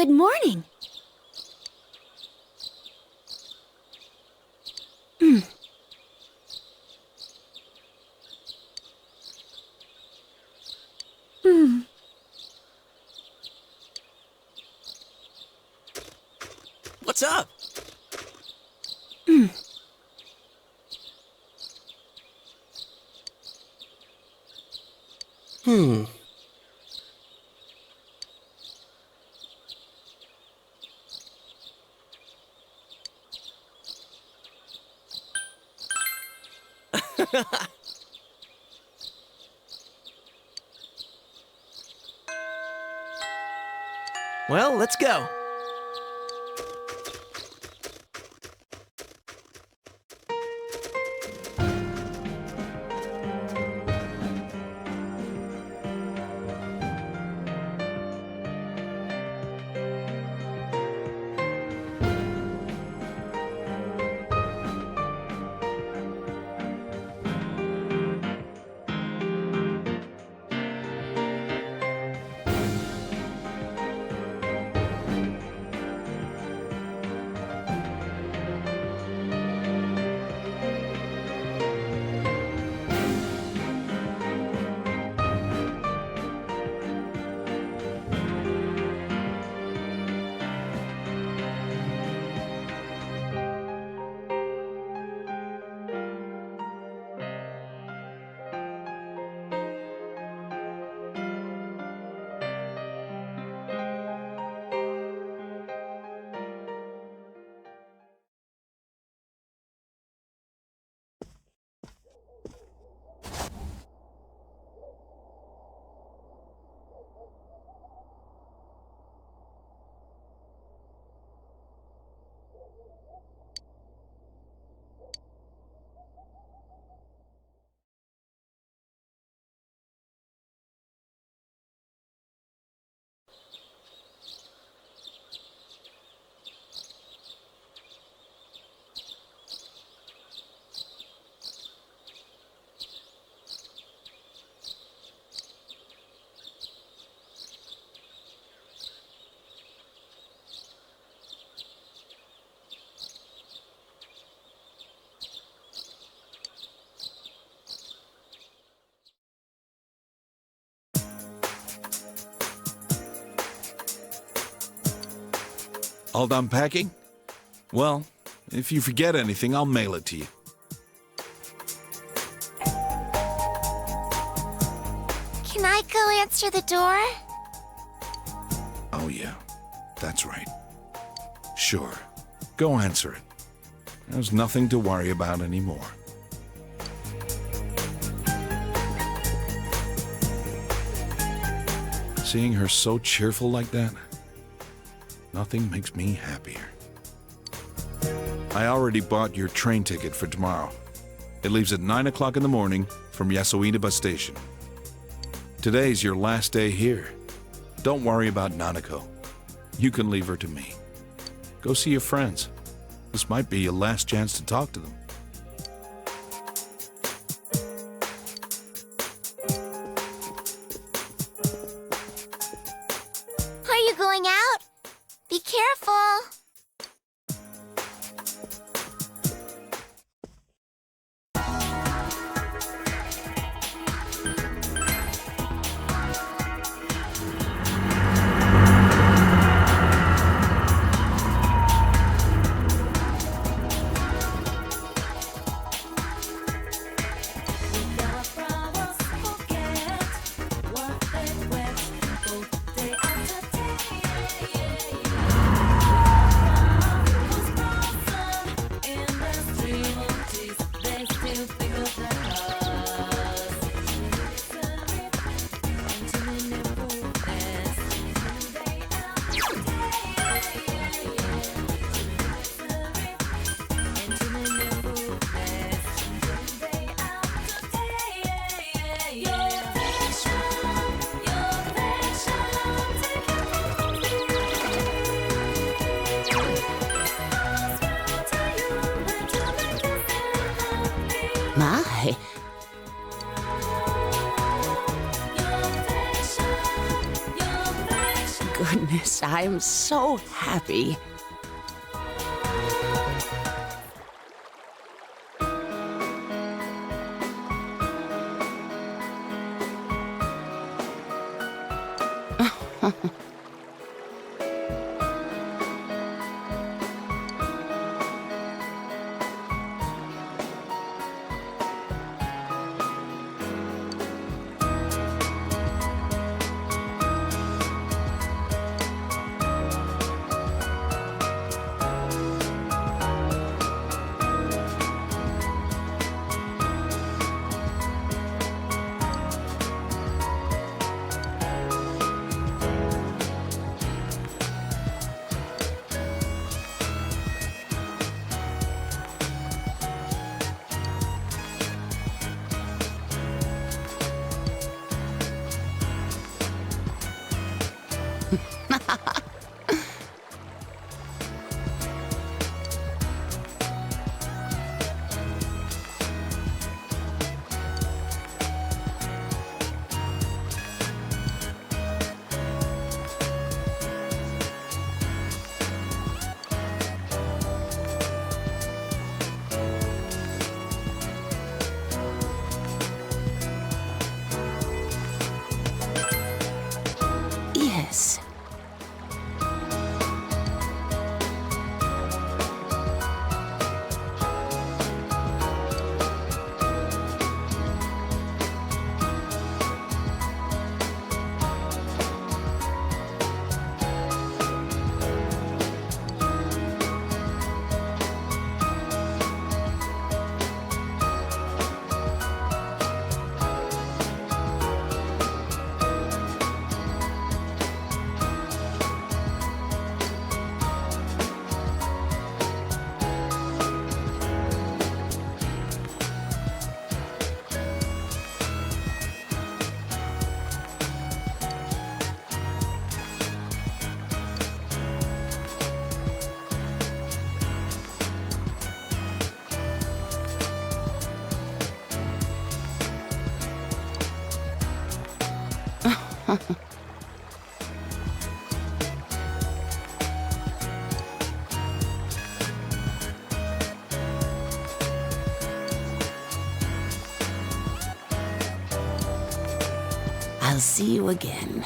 Good morning. What's up? Well, let's go. All done packing? Well, if you forget anything, I'll mail it to you. Can I go answer the door? Oh, yeah. That's right. Sure. Go answer it. There's nothing to worry about anymore. Seeing her so cheerful like that, nothing makes me happier. I already bought your train ticket for tomorrow. It leaves at 9 o'clock in the morning from Yasuina bus station. Today's your last day here. Don't worry about Nanako. You can leave her to me. Go see your friends. This might be your last chance to talk to them. Are you going out? Be careful. goodness, I am so happy. Yes. I'll see you again.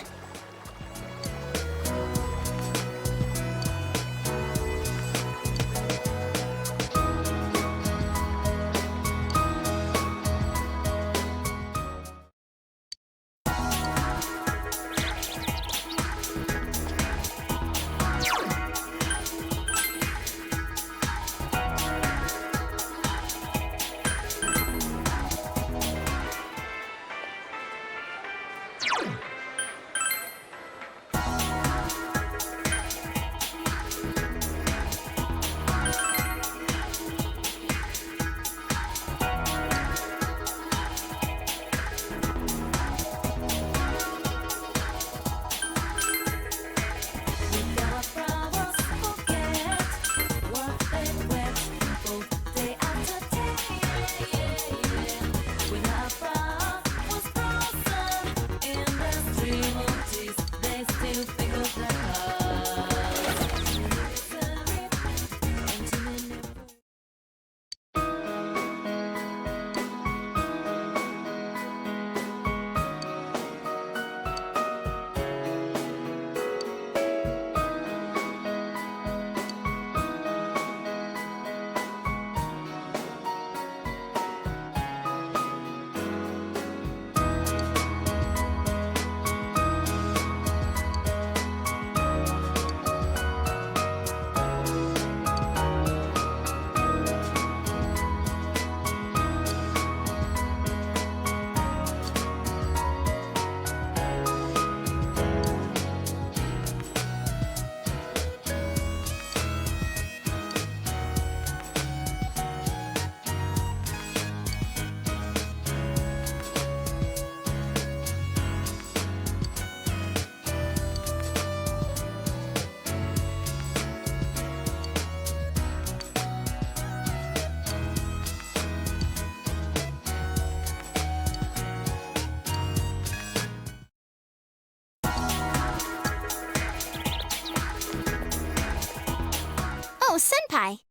In the pie.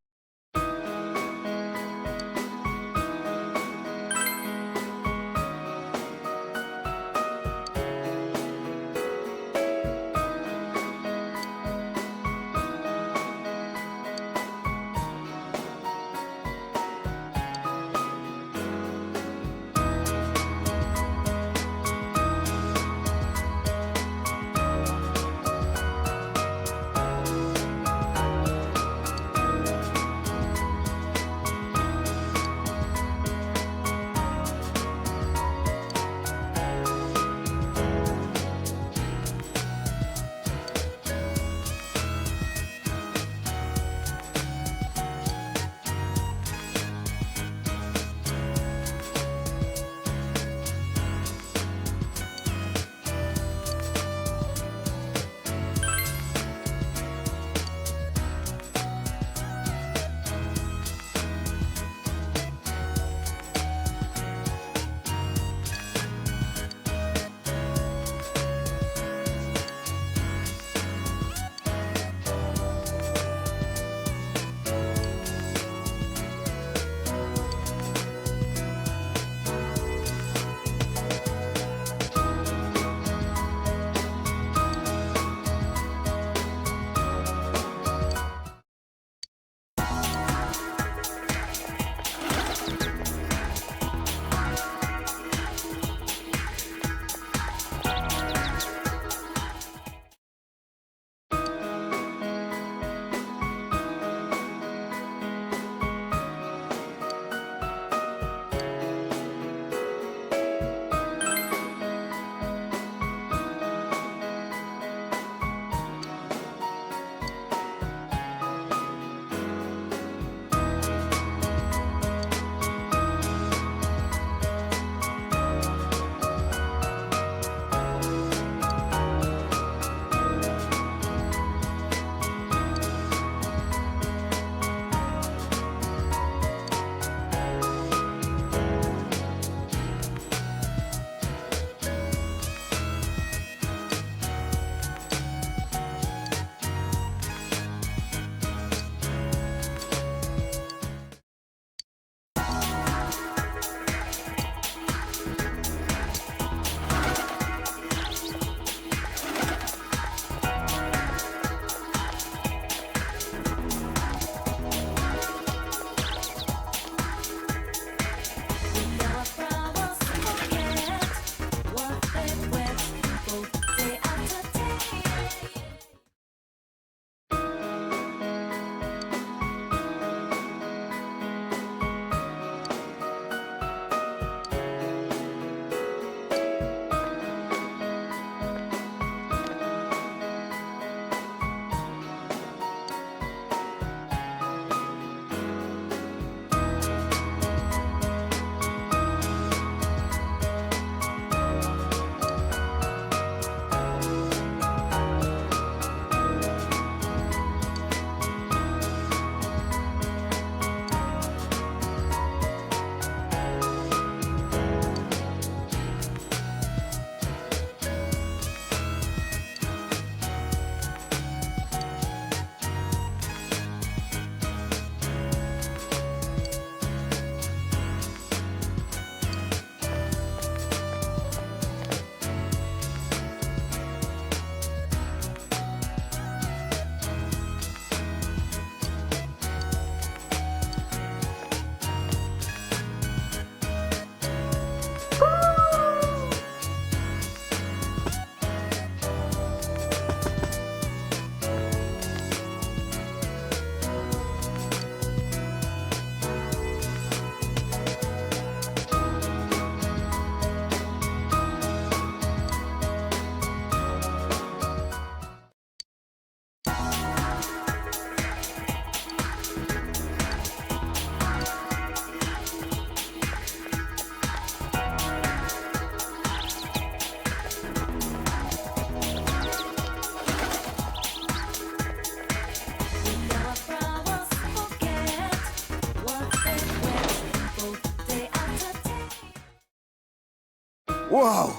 Whoa!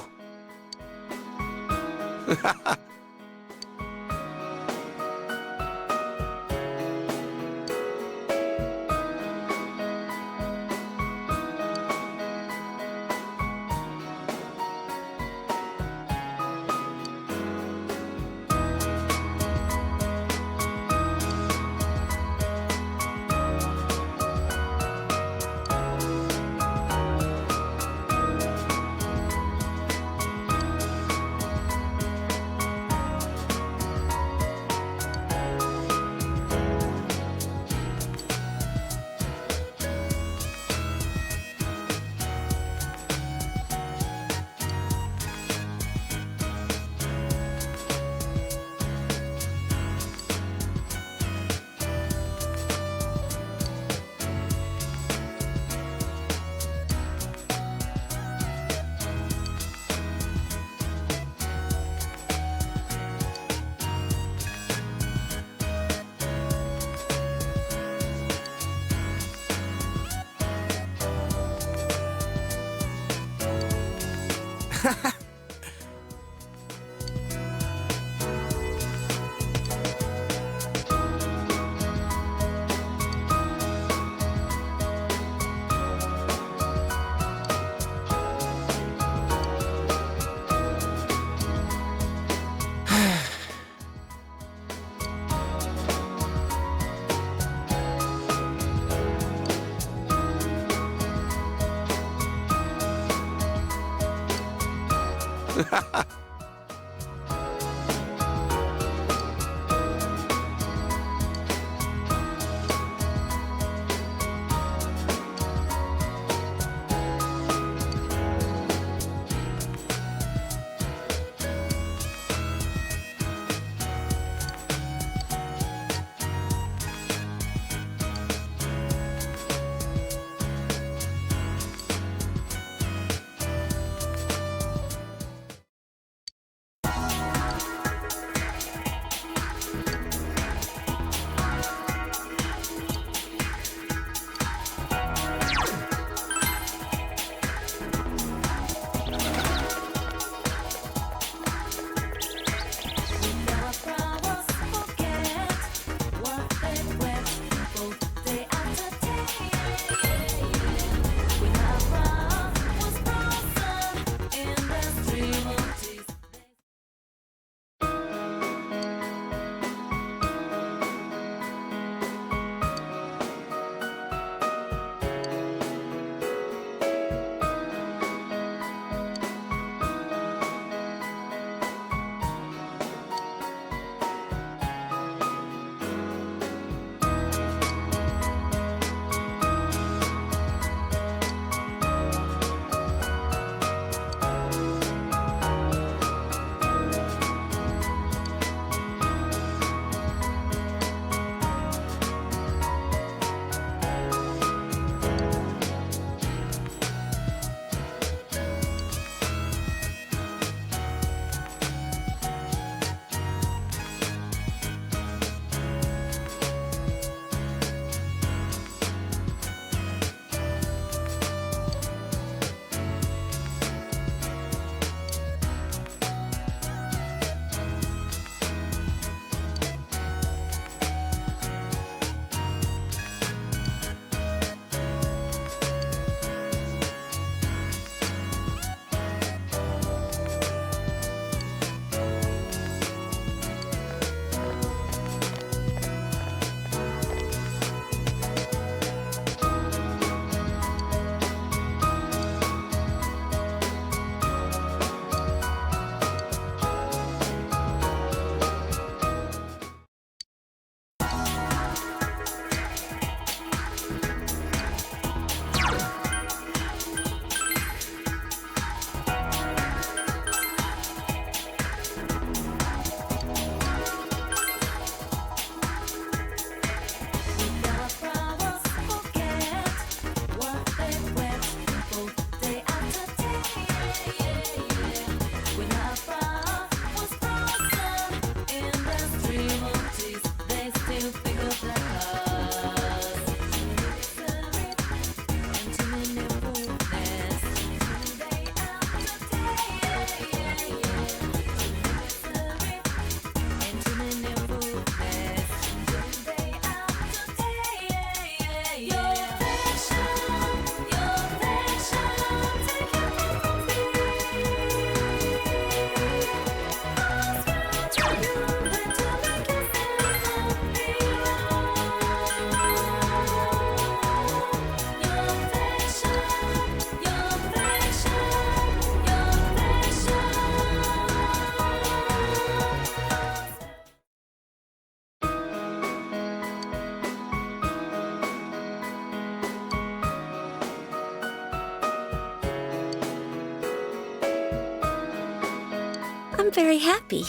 I'm very happy.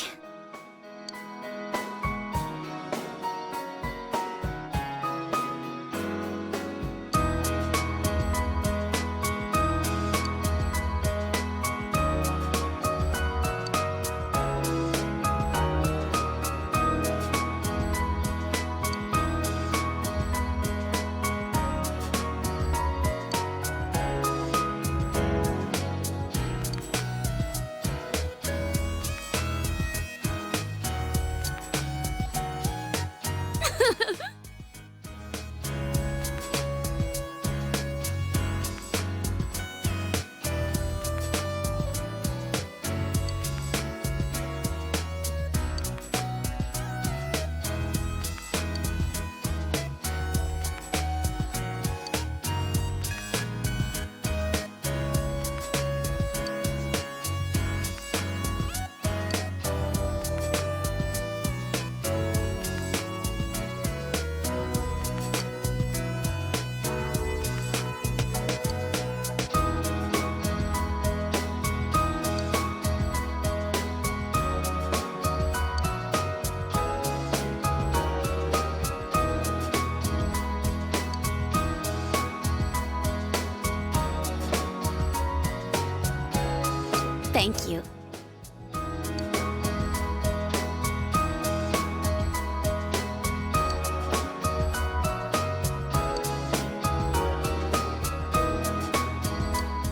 Thank you.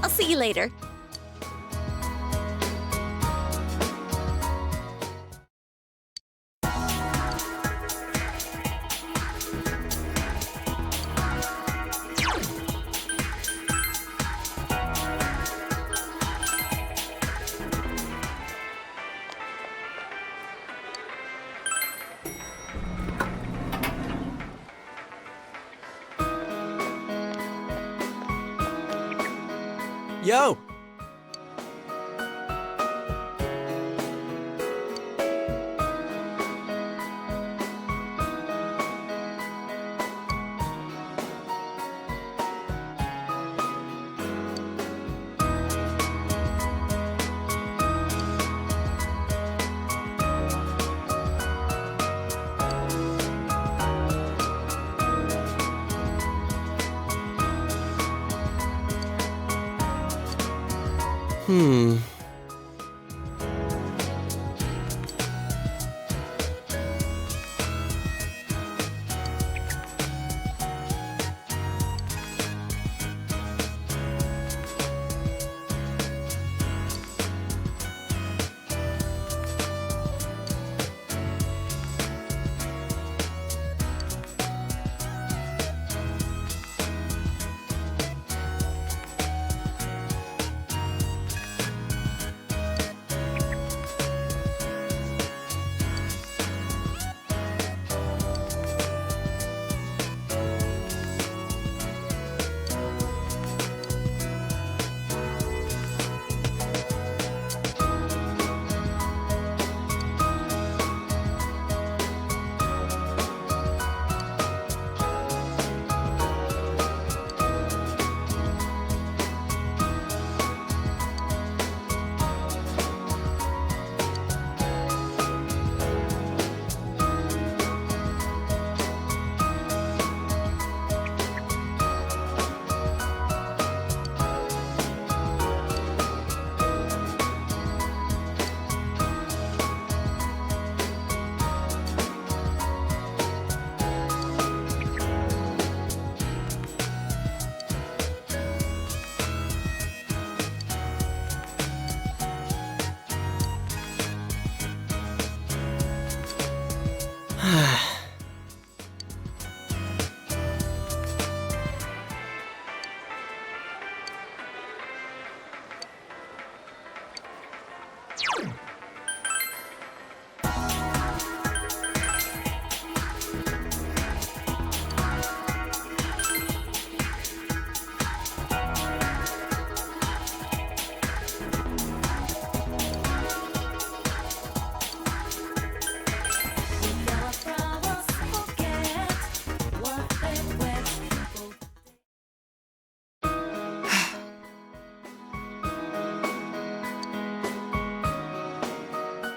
I'll see you later. Yo! Hmm.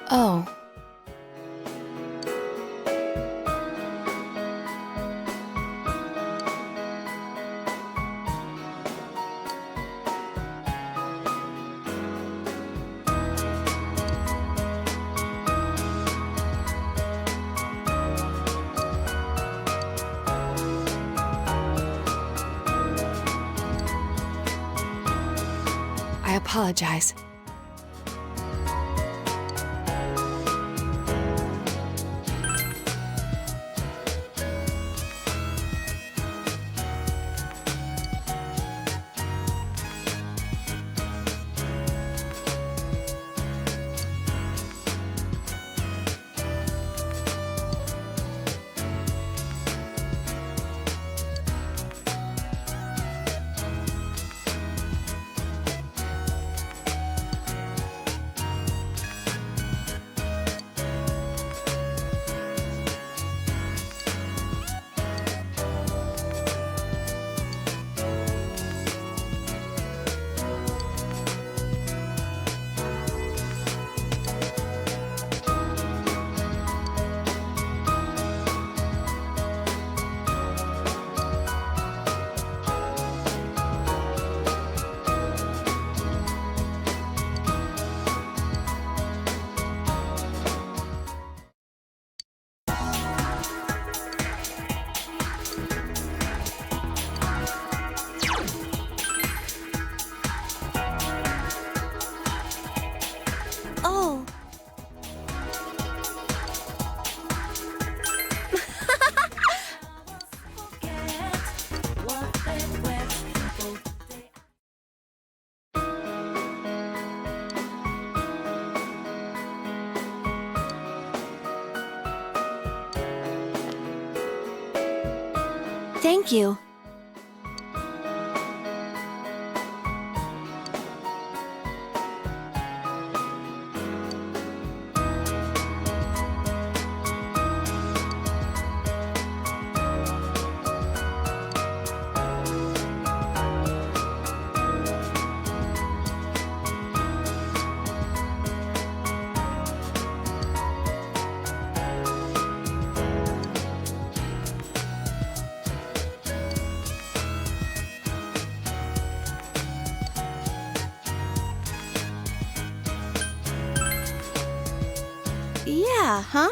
Oh. I apologize. Thank you. Yeah, huh?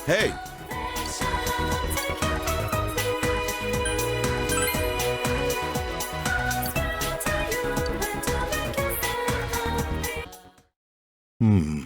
Hey, Hmm.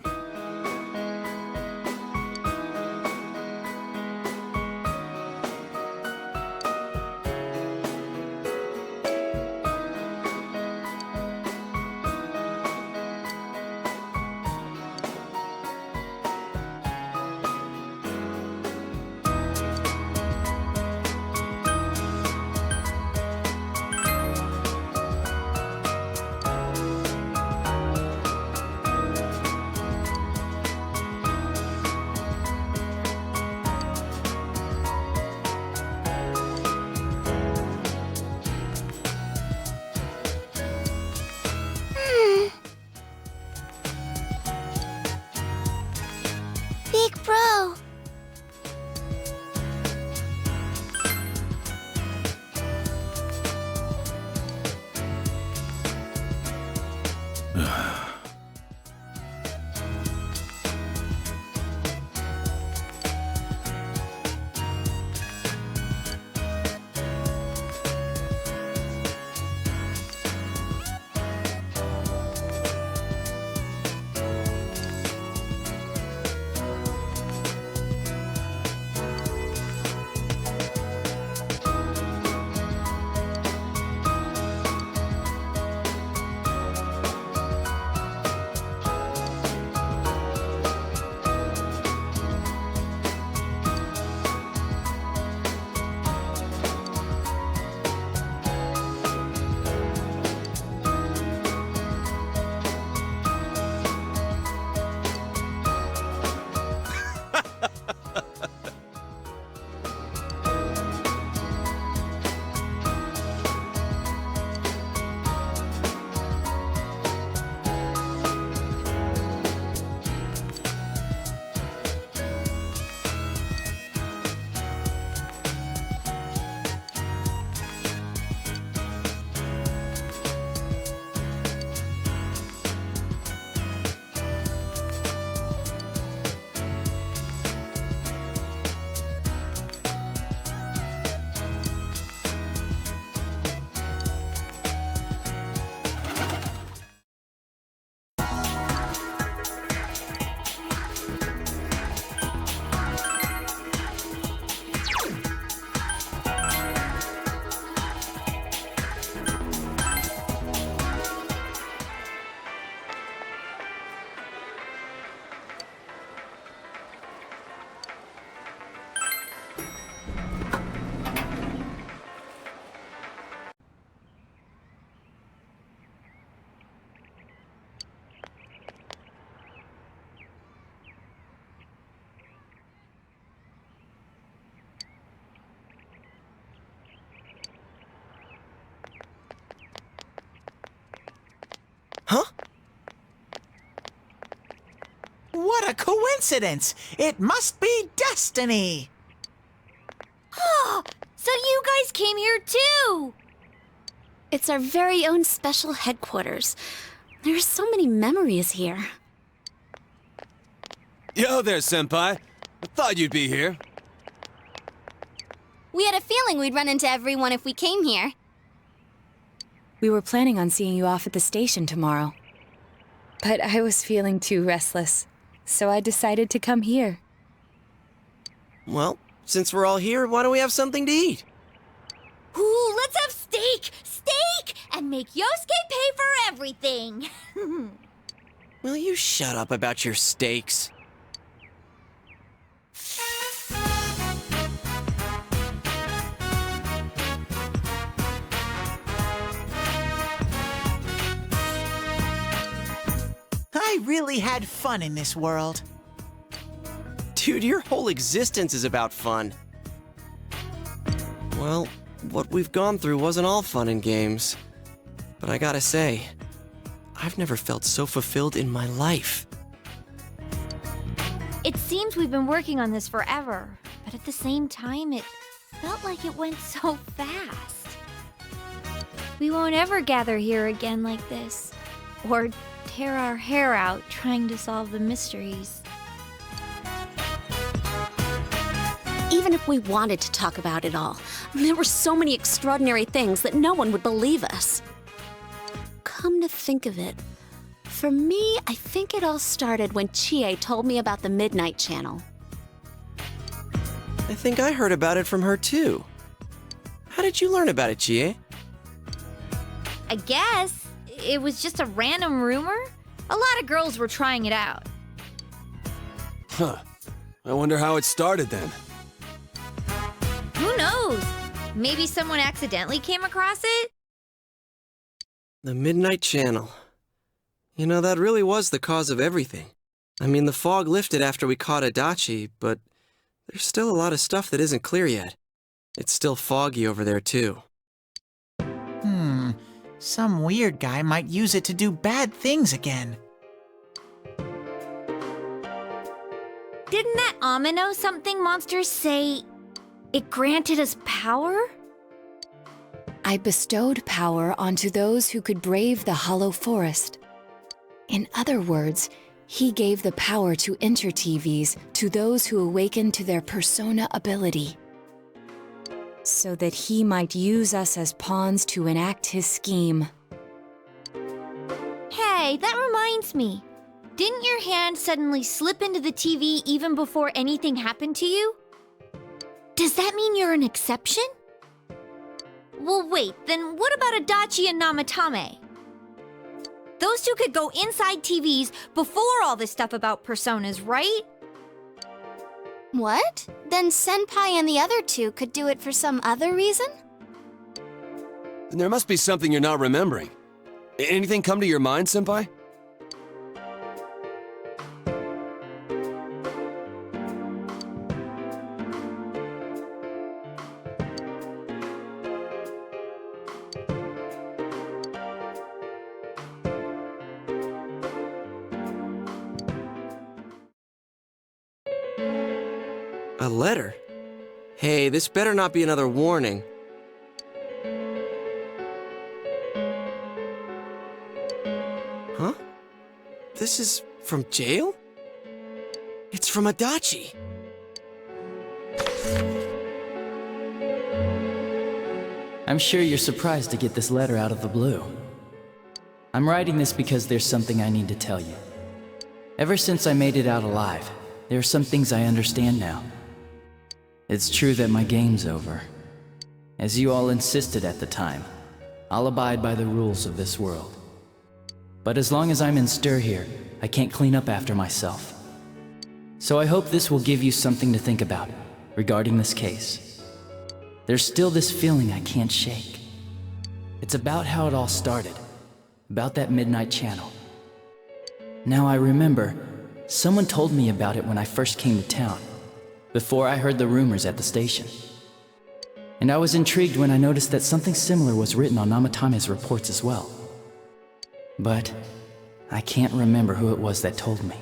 Big Bro. Huh? What a coincidence! It must be destiny! Oh, so you guys came here too! It's our very own special headquarters. There are so many memories here. Yo there, Senpai. I thought you'd be here. We had a feeling we'd run into everyone if we came here. We were planning on seeing you off at the station tomorrow. But I was feeling too restless, so I decided to come here. Well, since we're all here, why don't we have something to eat? Ooh, let's have steak! Steak! And make Yosuke pay for everything! Will you shut up about your steaks? I really had fun in this world. Dude, your whole existence is about fun. Well, what we've gone through wasn't all fun and games. But I gotta say, I've never felt so fulfilled in my life. It seems we've been working on this forever, but at the same time, it felt like it went so fast. We won't ever gather here again like this, or tear our hair out trying to solve the mysteries. Even if we wanted to talk about it all, there were so many extraordinary things that no one would believe us. Come to think of it, For me, I think it all started when Chie told me about the Midnight Channel. I think I heard about it from her too. How did you learn about it, Chie? I guess it was just a random rumor. A lot of girls were trying it out. Huh. I wonder how it started then. Who knows? Maybe someone accidentally came across it? The Midnight Channel. You know, that really was the cause of everything. I mean, the fog lifted after we caught Adachi, but there's still a lot of stuff that isn't clear yet. It's still foggy over there, too. Some weird guy might use it to do bad things again. Didn't that Amino something monster say it granted us power? I bestowed power onto those who could brave the Hollow Forest. In other words, he gave the power to enter TVs to those who awakened to their persona ability, so that he might use us as pawns to enact his scheme. Hey, that reminds me. Didn't your hand suddenly slip into the TV even before anything happened to you? Does that mean you're an exception? Well, wait, then what about Adachi and Namatame? Those two could go inside TVs before all this stuff about personas, right? What? Then Senpai and the other two could do it for some other reason? Then there must be something you're not remembering. Anything come to your mind, Senpai? A letter? Hey, this better not be another warning. Huh? This is from jail? It's from Adachi. I'm sure you're surprised to get this letter out of the blue. I'm writing this because there's something I need to tell you. Ever since I made it out alive, there are some things I understand now. It's true that my game's over. As you all insisted at the time, I'll abide by the rules of this world. But as long as I'm in stir here, I can't clean up after myself. So I hope this will give you something to think about regarding this case. There's still this feeling I can't shake. It's about how it all started, about that Midnight Channel. Now I remember, someone told me about it when I first came to town, before I heard the rumors at the station. And I was intrigued when I noticed that something similar was written on Namatame's reports as well. But I can't remember who it was that told me.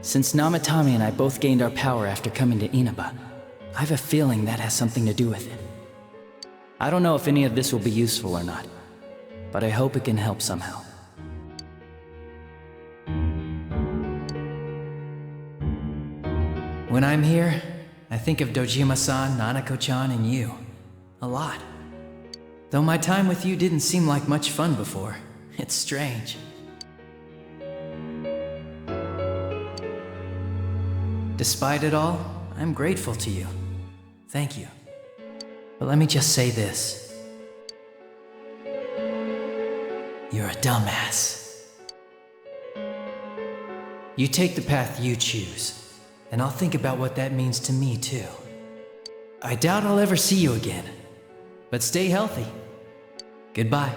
Since Namatame and I both gained our power after coming to Inaba, I have a feeling that has something to do with it. I don't know if any of this will be useful or not, but I hope it can help somehow. When I'm here, I think of Dojima-san, Nanako-chan, and you. A lot. Though my time with you didn't seem like much fun before. It's strange. Despite it all, I'm grateful to you. Thank you. But let me just say this. You're a dumbass. You take the path you choose. And I'll think about what that means to me, too. I doubt I'll ever see you again. But stay healthy. Goodbye.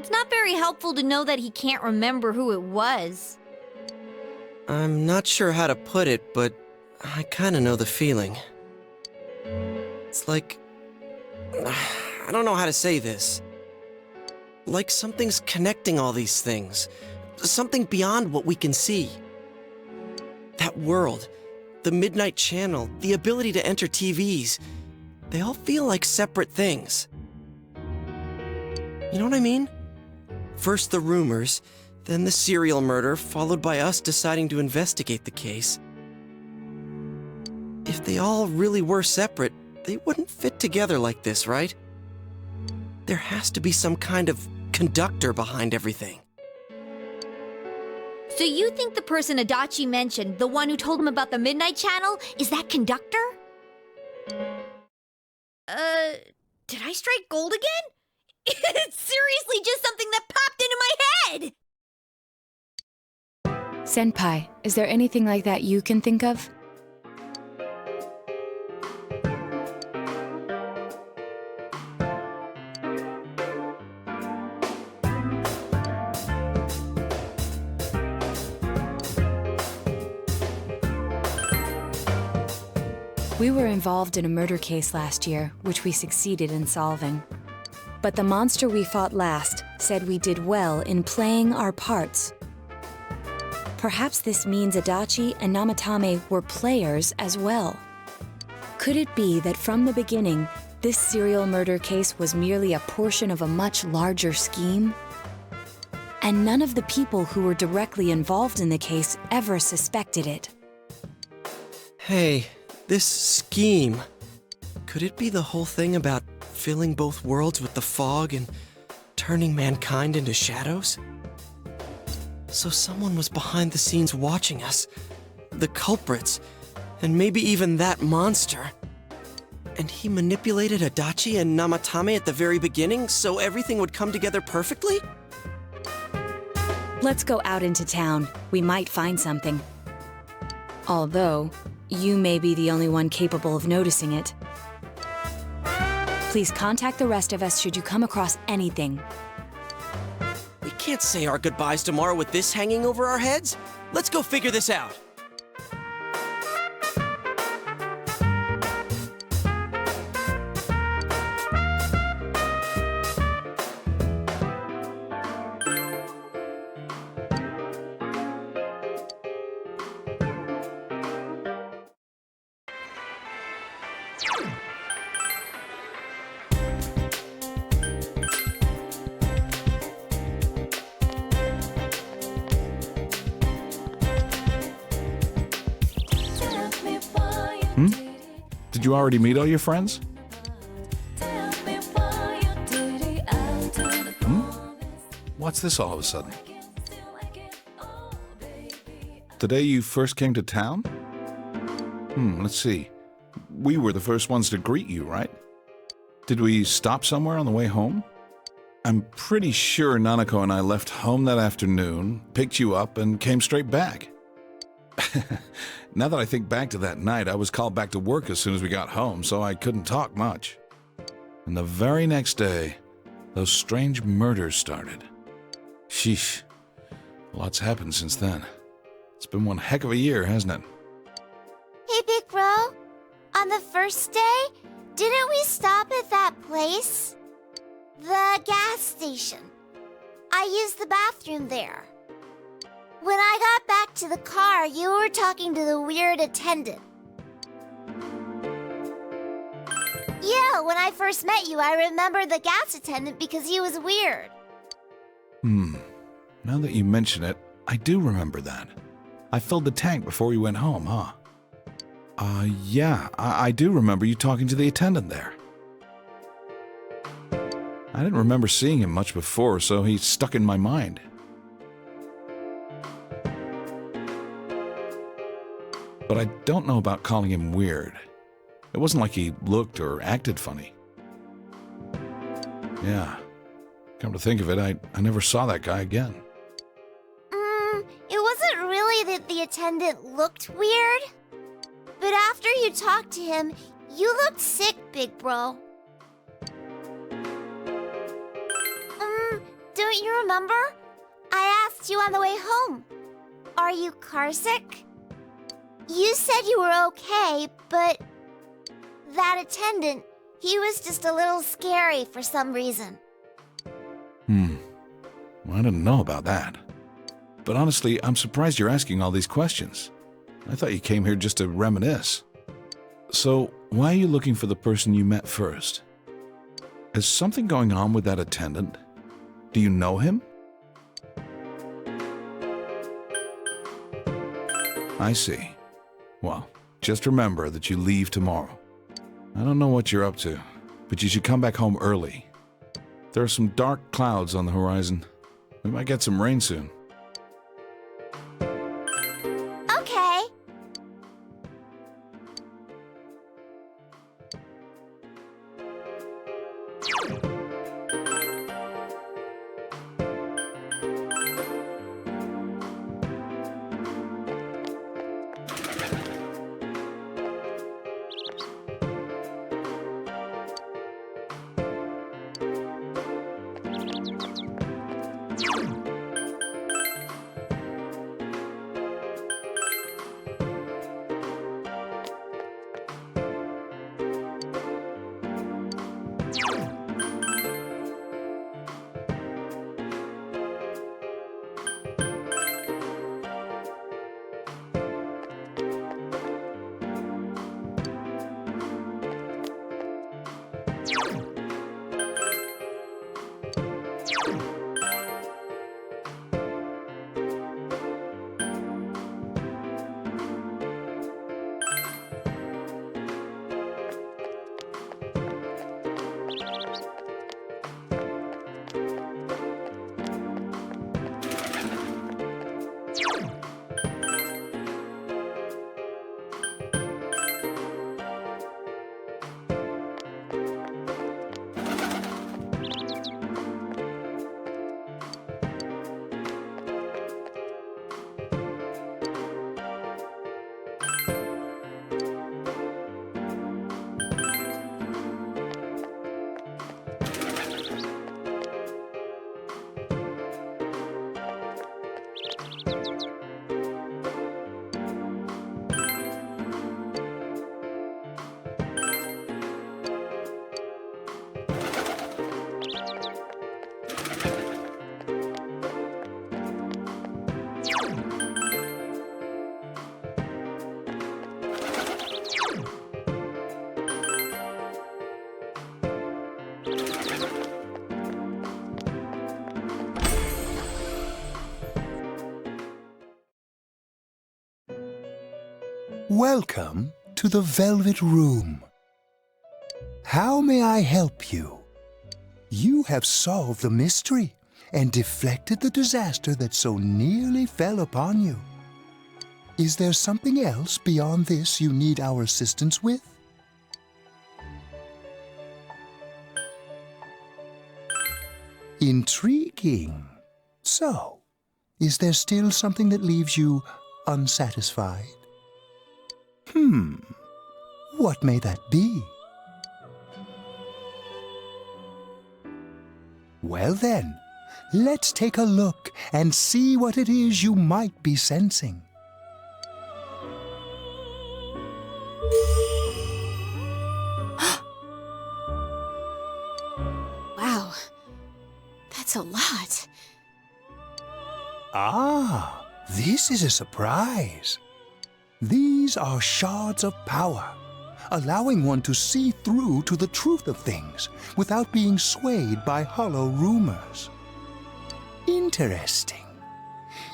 It's not very helpful to know that he can't remember who it was. I'm not sure how to put it, but I kinda know the feeling. It's like... I don't know how to say this. Like something's connecting all these things. Something beyond what we can see. That world, the Midnight Channel, the ability to enter TVs, they all feel like separate things. You know what I mean? First the rumors, then the serial murder, followed by us deciding to investigate the case. If they all really were separate, they wouldn't fit together like this, right? There has to be some kind of conductor behind everything. So you think the person Adachi mentioned, the one who told him about the Midnight Channel, is that conductor? Did I strike gold again? It's seriously just something that popped into my head! Senpai, is there anything like that you can think of? We were involved in a murder case last year, which we succeeded in solving. But the monster we fought last said we did well in playing our parts. Perhaps this means Adachi and Namatame were players as well. Could it be that from the beginning, this serial murder case was merely a portion of a much larger scheme? And none of the people who were directly involved in the case ever suspected it. Hey, this scheme. Could it be the whole thing about filling both worlds with the fog and turning mankind into shadows? So someone was behind the scenes watching us, the culprits, and maybe even that monster. And he manipulated Adachi and Namatame at the very beginning so everything would come together perfectly? Let's go out into town. We might find something. Although, you may be the only one capable of noticing it. Please contact the rest of us should you come across anything. We can't say our goodbyes tomorrow with this hanging over our heads. Let's go figure this out. Did you already meet all your friends? What's this all of a sudden? The day you first came to town? Let's see. We were the first ones to greet you, right? Did we stop somewhere on the way home? I'm pretty sure Nanako and I left home that afternoon, picked you up, and came straight back. Now that I think back to that night, I was called back to work as soon as we got home, so I couldn't talk much. And the very next day, those strange murders started. Sheesh. Lots happened since then. It's been one heck of a year, hasn't it? Hey, Big Bro. On the first day, didn't we stop at that place? The gas station. I used the bathroom there. When I got back to the car, you were talking to the weird attendant. Yeah, when I first met you, I remember the gas attendant because he was weird. Now that you mention it, I do remember that. I filled the tank before we went home, huh? Yeah, I do remember you talking to the attendant there. I didn't remember seeing him much before, so he stuck in my mind. But I don't know about calling him weird. It wasn't like he looked or acted funny. Yeah, come to think of it, I never saw that guy again. It wasn't really that the attendant looked weird. But after you talked to him, you looked sick, Big Bro. Don't Don't you remember? I asked you on the way home. Are you carsick? You said you were okay, but that attendant, he was just a little scary for some reason. I didn't know about that. But honestly, I'm surprised you're asking all these questions. I thought you came here just to reminisce. So, why are you looking for the person you met first? Is something going on with that attendant? Do you know him? I see. Well, just remember that you leave tomorrow. I don't know what you're up to, but you should come back home early. There are some dark clouds on the horizon. We might get some rain soon. Okay. Welcome to the Velvet Room. How may I help you? You have solved the mystery and deflected the disaster that so nearly fell upon you. Is there something else beyond this you need our assistance with? Intriguing. So, is there still something that leaves you unsatisfied? What may that be? Well then, let's take a look and see what it is you might be sensing. Wow, that's a lot. Ah, this is a surprise. These are shards of power, allowing one to see through to the truth of things without being swayed by hollow rumors. Interesting.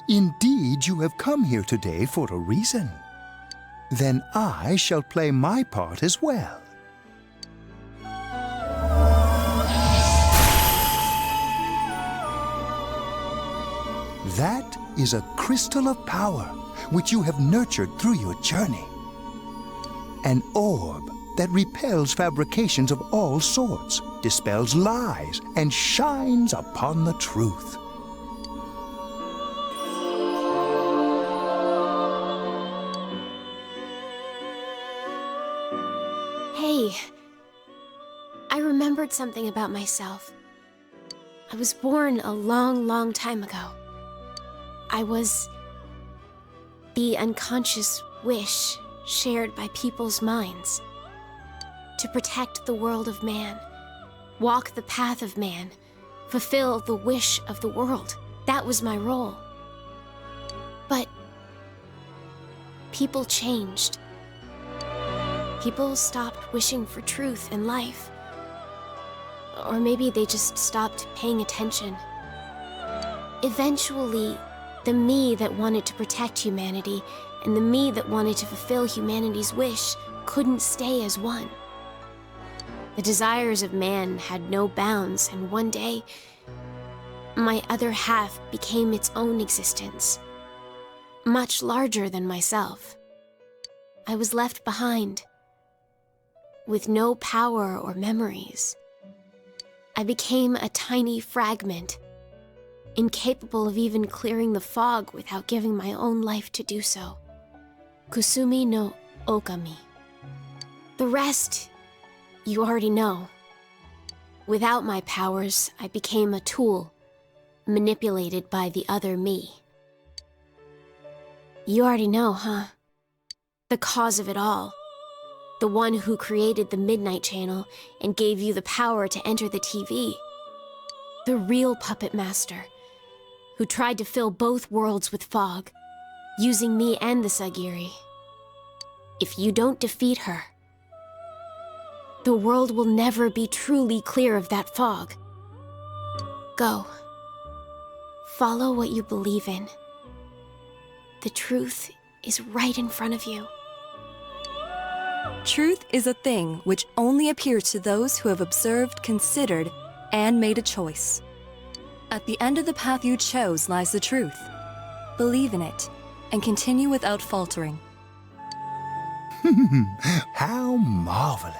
Indeed, you have come here today for a reason. Then I shall play my part as well. That is a crystal of power which you have nurtured through your journey. An orb that repels fabrications of all sorts, dispels lies, and shines upon the truth. Hey, I remembered something about myself. I was born a long, long time ago. I was the unconscious wish shared by people's minds to protect the world of man, walk the path of man, fulfill the wish of the world. That was my role. But people changed. People stopped wishing for truth and life. Or maybe they just stopped paying attention. Eventually, the me that wanted to protect humanity and the me that wanted to fulfill humanity's wish couldn't stay as one. The desires of man had no bounds, and one day, my other half became its own existence, much larger than myself. I was left behind, with no power or memories. I became a tiny fragment, incapable of even clearing the fog without giving my own life to do so. Kusumi no Okami. The rest, you already know. Without my powers, I became a tool, manipulated by the other me. You already know, huh? The cause of it all. The one who created the Midnight Channel and gave you the power to enter the TV. The real puppet master, who tried to fill both worlds with fog, using me and the Sagiri. If you don't defeat her, the world will never be truly clear of that fog. Go. Follow what you believe in. The truth is right in front of you. Truth is a thing which only appears to those who have observed, considered, and made a choice. At the end of the path you chose lies the truth. Believe in it, and continue without faltering. How marvelous.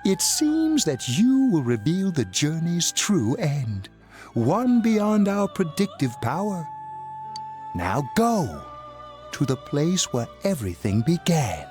It seems that you will reveal the journey's true end, one beyond our predictive power. Now go to the place where everything began.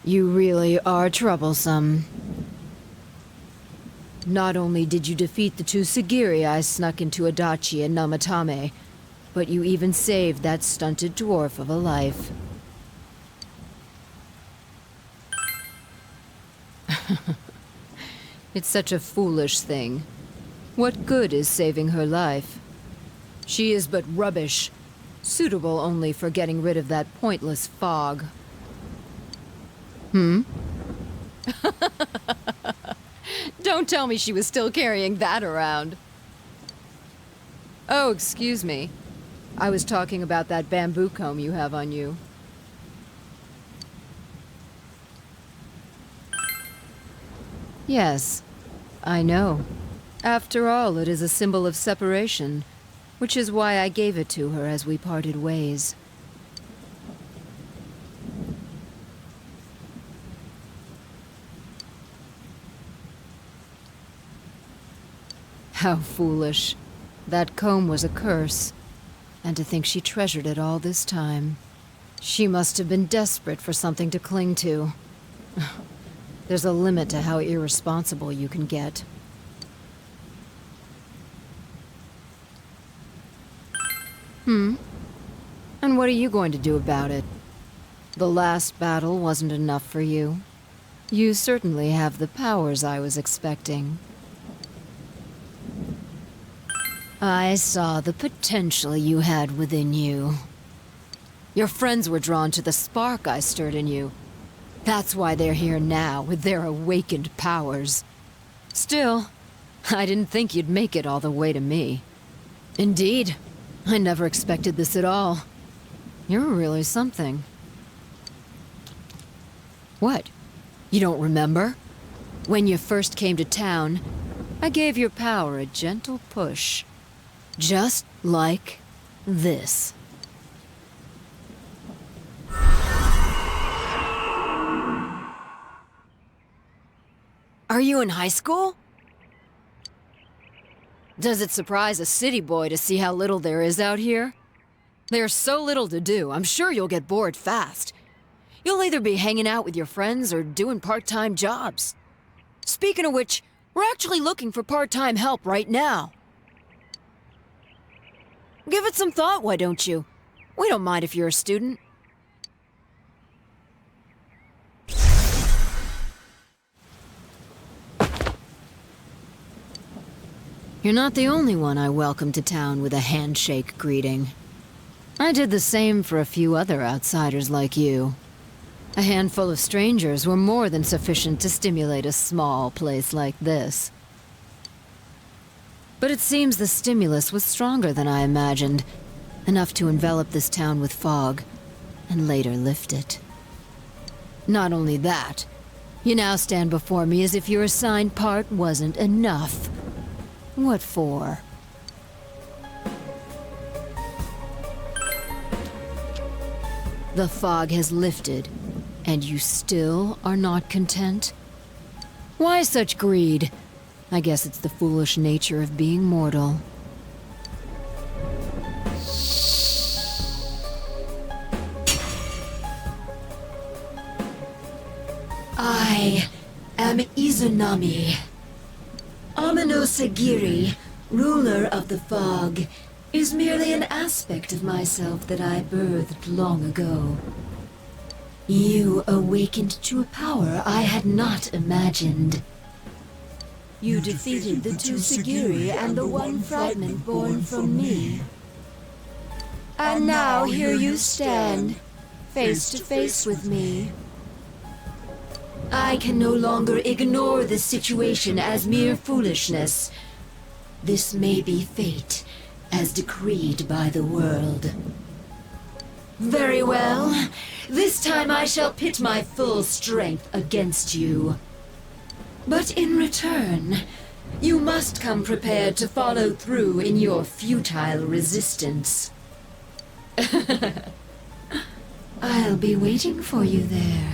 You really are troublesome. Not only did you defeat the two Sagiri I snuck into Adachi and Namatame, but you even saved that stunted dwarf of a life. It's such a foolish thing. What good is saving her life? She is but rubbish, suitable only for getting rid of that pointless fog. Hmm? Don't tell me she was still carrying that around. Oh, excuse me. I was talking about that bamboo comb you have on you. Yes, I know. After all, it is a symbol of separation, which is why I gave it to her as we parted ways. How foolish. That comb was a curse. And to think she treasured it all this time. She must have been desperate for something to cling to. There's a limit to how irresponsible you can get. Hmm? And what are you going to do about it? The last battle wasn't enough for you. You certainly have the powers I was expecting. I saw the potential you had within you. Your friends were drawn to the spark I stirred in you. That's why they're here now, with their awakened powers. Still, I didn't think you'd make it all the way to me. Indeed, I never expected this at all. You're really something. What? You don't remember? When you first came to town, I gave your power a gentle push. Just like this. Are you in high school? Does it surprise a city boy to see how little there is out here? There's so little to do, I'm sure you'll get bored fast. You'll either be hanging out with your friends or doing part-time jobs. Speaking of which, we're actually looking for part-time help right now. Give it some thought, why don't you? We don't mind if you're a student. You're not the only one I welcomed to town with a handshake greeting. I did the same for a few other outsiders like you. A handful of strangers were more than sufficient to stimulate a small place like this. But it seems the stimulus was stronger than I imagined, enough to envelop this town with fog, and later lift it. Not only that, you now stand before me as if your assigned part wasn't enough. What for? The fog has lifted, and you still are not content? Why such greed? I guess it's the foolish nature of being mortal. I am Izunami. Amino Sagiri, ruler of the fog, is merely an aspect of myself that I birthed long ago. You awakened to a power I had not imagined. You defeated the two Sagiri and the one fragment born from me. And now here you stand, face to face with me. I can no longer ignore this situation as mere foolishness. This may be fate, as decreed by the world. Very well. This time I shall pit my full strength against you. But in return, you must come prepared to follow through in your futile resistance. I'll be waiting for you there.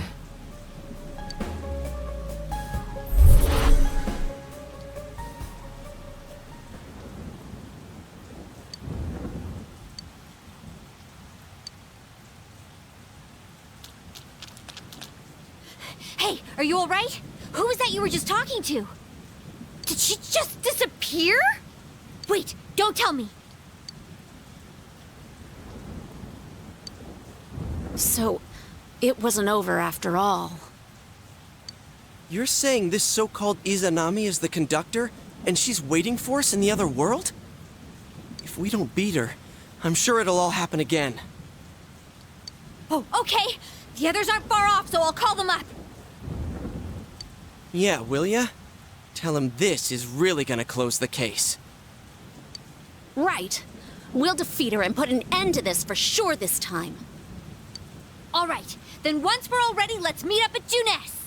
Hey, are you alright? Who was that you were just talking to? Did she just disappear? Wait, don't tell me. So, it wasn't over after all. You're saying this so-called Izanami is the conductor, and she's waiting for us in the other world? If we don't beat her, I'm sure it'll all happen again. Oh, okay. The others aren't far off, so I'll call them up. Yeah, will ya? Tell him this is really gonna close the case. Right. We'll defeat her and put an end to this for sure this time. All right. Then once we're all ready, let's meet up at Junes.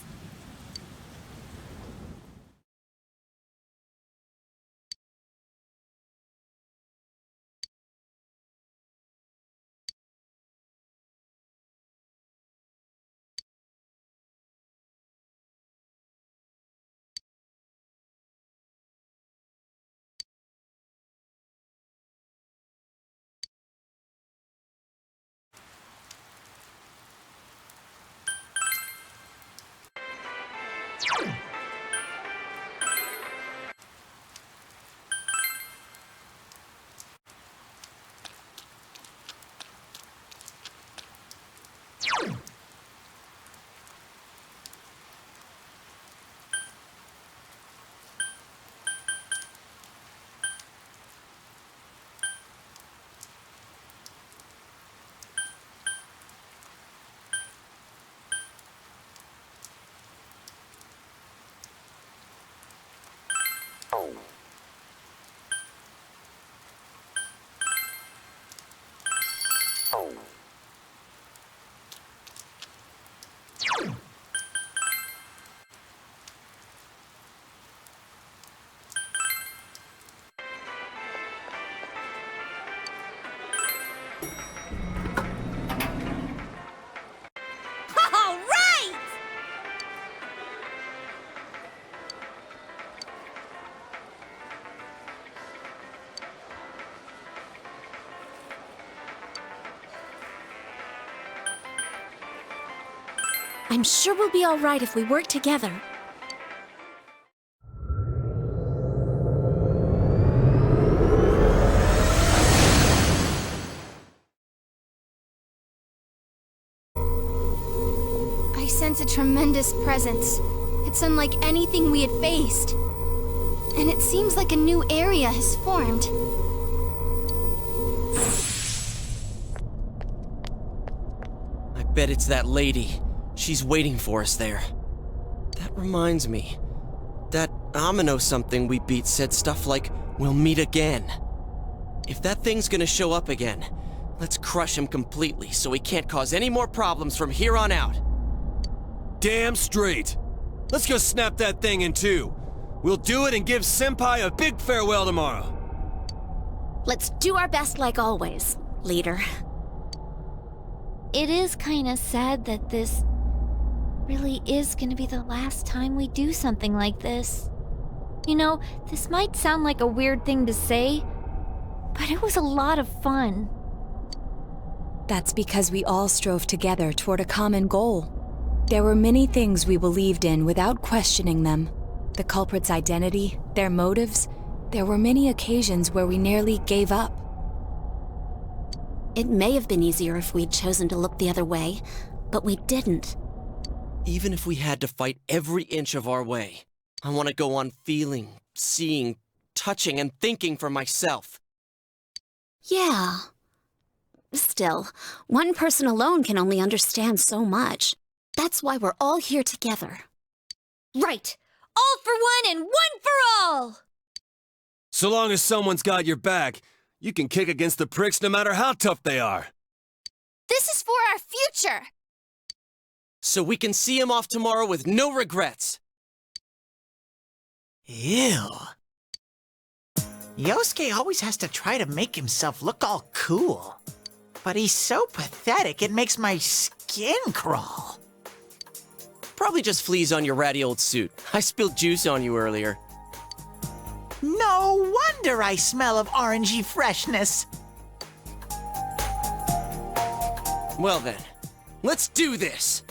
All right! I'm sure we'll be all right if we work together. I sense a tremendous presence. It's unlike anything we had faced. And it seems like a new area has formed. I bet it's that lady. She's waiting for us there. That reminds me. That Amino something we beat said stuff like, "We'll meet again." If that thing's gonna show up again, let's crush him completely so he can't cause any more problems from here on out. Damn straight. Let's go snap that thing in two. We'll do it and give Senpai a big farewell tomorrow. Let's do our best like always, leader. It is kind of sad that this really is going to be the last time we do something like this. You know, this might sound like a weird thing to say, but it was a lot of fun. That's because we all strove together toward a common goal. There were many things we believed in without questioning them. The culprit's identity, their motives. There were many occasions where we nearly gave up. It may have been easier if we'd chosen to look the other way, but we didn't. Even if we had to fight every inch of our way, I want to go on feeling, seeing, touching, and thinking for myself. Yeah. Still, one person alone can only understand so much. That's why we're all here together. Right! All for one and one for all! So long as someone's got your back, you can kick against the pricks no matter how tough they are. This is for our future! So we can see him off tomorrow with no regrets. Ew. Yosuke always has to try to make himself look all cool. But he's so pathetic, it makes my skin crawl. Probably just fleas on your ratty old suit. I spilled juice on you earlier. No wonder I smell of orangey freshness. Well then, let's do this!